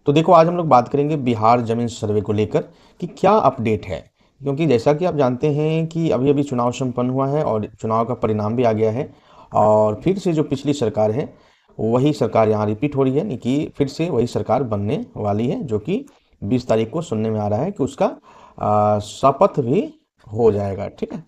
तो देखो, आज हम लोग बात करेंगे बिहार जमीन सर्वे को लेकर कि क्या अपडेट है। क्योंकि जैसा कि आप जानते हैं कि अभी अभी चुनाव संपन्न हुआ है और चुनाव का परिणाम भी आ गया है। और फिर से जो पिछली सरकार है वही सरकार यहाँ रिपीट हो रही है, नहीं कि फिर से वही सरकार बनने वाली है, जो कि 20 तारीख को सुनने में आ रहा है कि उसका शपथ भी हो जाएगा। ठीक है।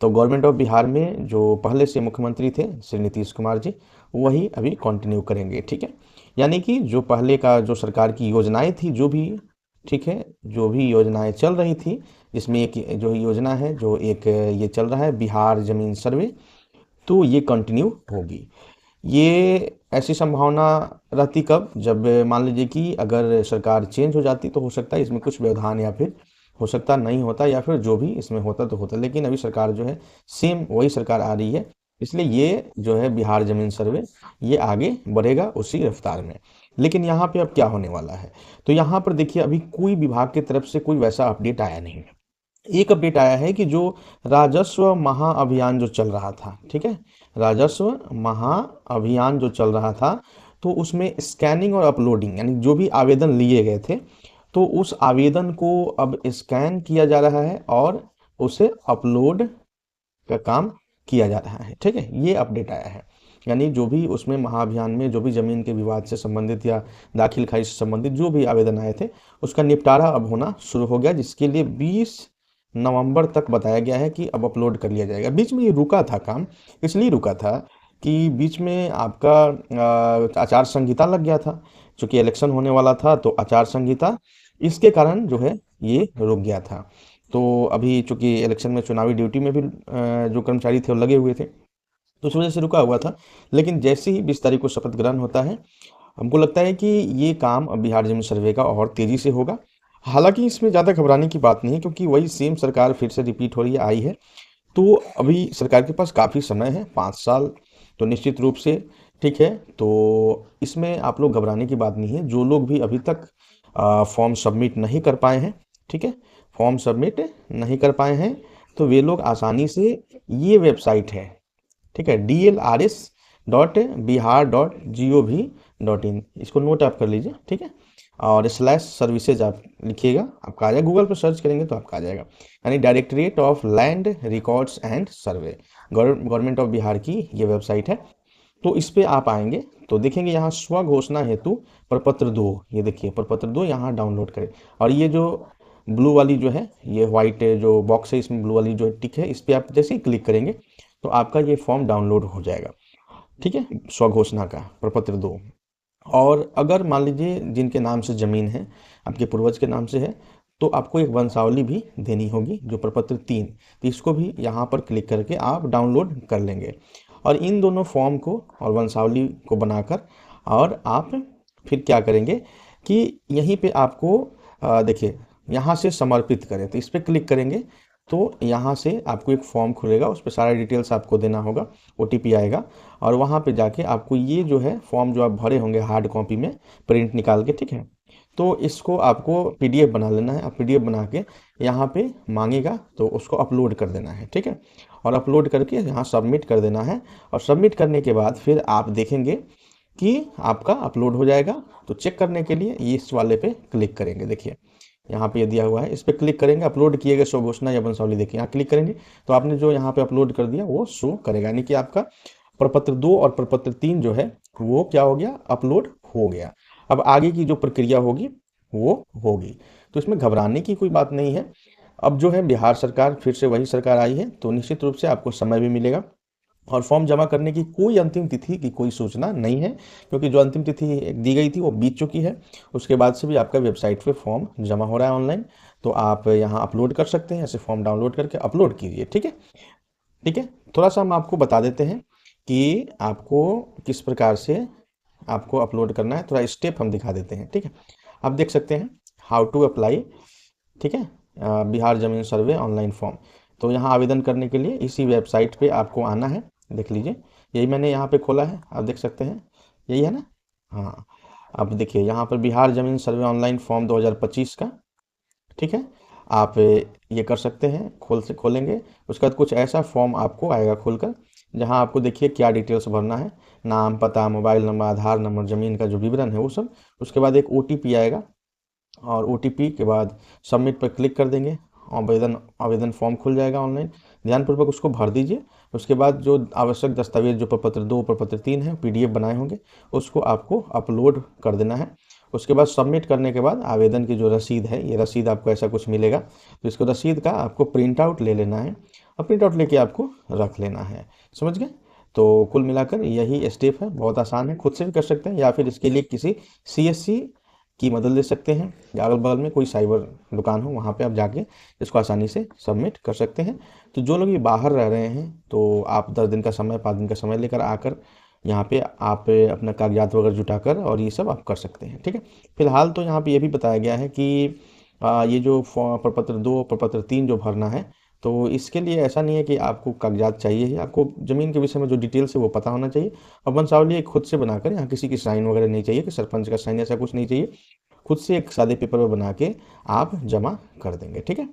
तो गवर्नमेंट ऑफ बिहार में जो पहले से मुख्यमंत्री थे श्री नीतीश कुमार जी, वही अभी कंटिन्यू करेंगे। ठीक है। यानी कि जो पहले का जो सरकार की योजनाएं थी, जो भी, ठीक है, जो भी योजनाएं चल रही थी, जिसमें एक जो योजना है, जो एक ये चल रहा है बिहार जमीन सर्वे, तो ये कंटिन्यू होगी। ये ऐसी संभावना रहती कब, जब मान लीजिए कि अगर सरकार चेंज हो जाती तो हो सकता है इसमें कुछ व्यवधान, या फिर हो सकता नहीं होता, या फिर जो भी इसमें होता तो होता। लेकिन अभी सरकार जो है सेम वही सरकार आ रही है, इसलिए ये जो है बिहार जमीन सर्वे ये आगे बढ़ेगा उसी रफ्तार में। लेकिन यहाँ पे अब क्या होने वाला है, तो यहाँ पर देखिए अभी कोई विभाग की तरफ से कोई वैसा अपडेट आया नहीं है। एक अपडेट आया है कि जो राजस्व महाअभियान जो चल रहा था, ठीक है, राजस्व महाअभियान जो चल रहा था, तो उसमें स्कैनिंग और अपलोडिंग, यानी जो भी आवेदन लिए गए थे, तो उस आवेदन को अब स्कैन किया जा रहा है और उसे अपलोड का काम किया जा रहा है। ठीक है, ये अपडेट आया है। यानी जो भी उसमें महाअभियान में जो भी जमीन के विवाद से संबंधित या दाखिल खारिज से संबंधित जो भी आवेदन आए थे, उसका निपटारा अब होना शुरू हो गया, जिसके लिए 20 नवंबर तक बताया गया है कि अब अपलोड कर लिया जाएगा। बीच में ये रुका था काम, इसलिए रुका था कि बीच में आपका आचार संहिता लग गया था, चूंकि इलेक्शन होने वाला था, तो आचार संहिता इसके कारण जो है ये रुक गया था। तो अभी चूंकि इलेक्शन में चुनावी ड्यूटी में भी जो कर्मचारी थे वो लगे हुए थे, तो उस वजह से रुका हुआ था। लेकिन जैसे ही 20 तारीख को शपथ ग्रहण होता है, हमको लगता है कि ये काम अब बिहार जमीन सर्वे का और तेजी से होगा। हालांकि इसमें ज़्यादा घबराने की बात नहीं है, क्योंकि वही सेम सरकार फिर से रिपीट हो रही है, आई है। तो अभी सरकार के पास काफ़ी समय है, 5 साल, तो निश्चित रूप से ठीक है। तो इसमें आप लोग घबराने की बात नहीं है। जो लोग भी अभी तक फॉर्म सबमिट नहीं कर पाए हैं, ठीक है, फॉर्म सबमिट नहीं कर पाए हैं, तो वे लोग आसानी से, ये वेबसाइट है, ठीक है, DLRS.bihar.gov.in, इसको नोट आप कर लीजिए। ठीक है, और /सर्विसेज आप लिखिएगा, आपका आ जाएगा, गूगल पर सर्च करेंगे तो आपका आ जाएगा। यानी directorate of land records and survey, government of Bihar की ये वेबसाइट है। तो इस पे आप आएंगे तो देखेंगे यहाँ स्व घोषणा हेतु प्रपत्र 2, ये देखिए प्रपत्र 2 यहाँ डाउनलोड करें। और ये जो ब्लू वाली जो है, ये व्हाइट जो बॉक्स है, इसमें ब्लू वाली जो टिक है, इस पर आप जैसे ही क्लिक करेंगे तो आपका ये फॉर्म डाउनलोड हो जाएगा। ठीक है, स्व घोषणा का प्रपत्र 2। और अगर मान लीजिए जिनके नाम से ज़मीन है, आपके पूर्वज के नाम से है, तो आपको एक वंशावली भी देनी होगी, जो प्रपत्र 3, तो इसको भी यहाँ पर क्लिक करके आप डाउनलोड कर लेंगे। और इन दोनों फॉर्म को और वंशावली को बनाकर, और आप फिर क्या करेंगे कि यहीं पे आपको देखिए यहाँ से समर्पित करें, तो इस पर क्लिक करेंगे तो यहाँ से आपको एक फॉर्म खुलेगा, उस पर सारा डिटेल्स आपको देना होगा, OTP आएगा, और वहाँ पे जाके आपको ये जो है फॉर्म जो आप भरे होंगे हार्ड कॉपी में प्रिंट निकाल के, ठीक है, तो इसको आपको PDF बना लेना है। आप PDF बना के यहाँ पे मांगेगा तो उसको अपलोड कर देना है। ठीक है, और अपलोड करके यहाँ सबमिट कर देना है। और सबमिट करने के बाद फिर आप देखेंगे कि आपका अपलोड हो जाएगा। तो चेक करने के लिए ये इस वाले पे क्लिक करेंगे, देखिए यहाँ पे ये दिया हुआ है, इस पर क्लिक करेंगे, अपलोड किए गए स्व घोषणा या वंशावली, देखिए यहाँ क्लिक करेंगे तो आपने जो यहाँ पे अपलोड कर दिया वो शो करेगा, यानी कि आपका प्रपत्र 2 और प्रपत्र 3 जो है वो क्या हो गया, अपलोड हो गया। अब आगे की जो प्रक्रिया होगी वो होगी। तो इसमें घबराने की कोई बात नहीं है। अब जो है बिहार सरकार फिर से वही सरकार आई है, तो निश्चित रूप से आपको समय भी मिलेगा। और फॉर्म जमा करने की कोई अंतिम तिथि की कोई सूचना नहीं है, क्योंकि जो अंतिम तिथि दी गई थी वो बीत चुकी है। उसके बाद से भी आपका वेबसाइट पे फॉर्म जमा हो रहा है ऑनलाइन, तो आप यहाँ अपलोड कर सकते हैं, ऐसे फॉर्म डाउनलोड करके अपलोड कीजिए। ठीक है। ठीक है, थोड़ा सा हम आपको बता देते हैं कि आपको किस प्रकार से आपको अपलोड करना है, थोड़ा स्टेप हम दिखा देते हैं। ठीक है, आप देख सकते हैं हाउ टू अप्लाई, ठीक है, बिहार जमीन सर्वे ऑनलाइन फॉर्म। तो यहाँ आवेदन करने के लिए इसी वेबसाइट पे आपको आना है, देख लीजिए, यही मैंने यहाँ पे खोला है, आप देख सकते हैं, यही है ना। हाँ, अब देखिए यहाँ पर बिहार जमीन सर्वे ऑनलाइन फॉर्म 2025 का, ठीक है, आप ये कर सकते हैं, खोलेंगे, उसके बाद कुछ ऐसा फॉर्म आपको आएगा खुलकर, जहाँ आपको देखिए क्या डिटेल्स भरना है, नाम, पता, मोबाइल नंबर, आधार नंबर, ज़मीन का जो विवरण है वो सब। उसके बाद एक ओटीपी आएगा और ओटीपी के बाद सबमिट पर क्लिक कर देंगे। आवेदन आवेदन फॉर्म खुल जाएगा ऑनलाइन, ध्यानपूर्वक उसको भर दीजिए। उसके बाद जो आवश्यक दस्तावेज जो प्रपत्र 2 प्रपत्र 3 है पीडीएफ बनाए होंगे उसको आपको अपलोड कर देना है। उसके बाद सबमिट करने के बाद आवेदन की जो रसीद है, ये रसीद आपको ऐसा कुछ मिलेगा, तो इसको रसीद का आपको प्रिंट आउट ले लेना है और प्रिंट आउट लेके आपको रख लेना है। समझ गए? तो कुल मिलाकर यही स्टेप है, बहुत आसान है, खुद से भी कर सकते हैं या फिर इसके लिए किसी सीएससी की मदद ले सकते हैं, या अगल बगल में कोई साइबर दुकान हो वहाँ पे आप जाके इसको आसानी से सबमिट कर सकते हैं। तो जो लोग ये बाहर रह रहे हैं तो आप 10 दिन का समय 5 दिन का समय लेकर आकर यहाँ पे आप अपना कागजात वगैरह जुटाकर और ये सब आप कर सकते हैं। ठीक है, फिलहाल तो यहाँ पे ये भी बताया गया है कि ये जो प्रपत्र 2 प्रपत्र 3 जो भरना है, तो इसके लिए ऐसा नहीं है कि आपको कागजात चाहिए ही, आपको ज़मीन के विषय में जो डिटेल्स है वो पता होना चाहिए और वंशावली खुद से बनाकर, यहाँ किसी की साइन वगैरह नहीं चाहिए कि सरपंच का साइन, ऐसा कुछ नहीं चाहिए। खुद से एक सादे पेपर में बना के आप जमा कर देंगे। ठीक है,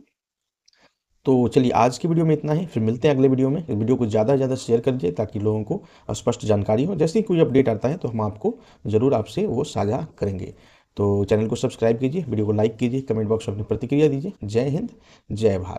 तो चलिए आज की वीडियो में इतना ही, फिर मिलते हैं अगले वीडियो में। इस वीडियो को ज़्यादा से ज़्यादा शेयर कर दीजिए ताकि लोगों को स्पष्ट जानकारी हो। जैसे ही कोई अपडेट आता है तो हम आपको ज़रूर आपसे वो साझा करेंगे। तो चैनल को सब्सक्राइब कीजिए, वीडियो को लाइक कीजिए, कमेंट बॉक्स में अपनी प्रतिक्रिया दीजिए। जय हिंद, जय भारत।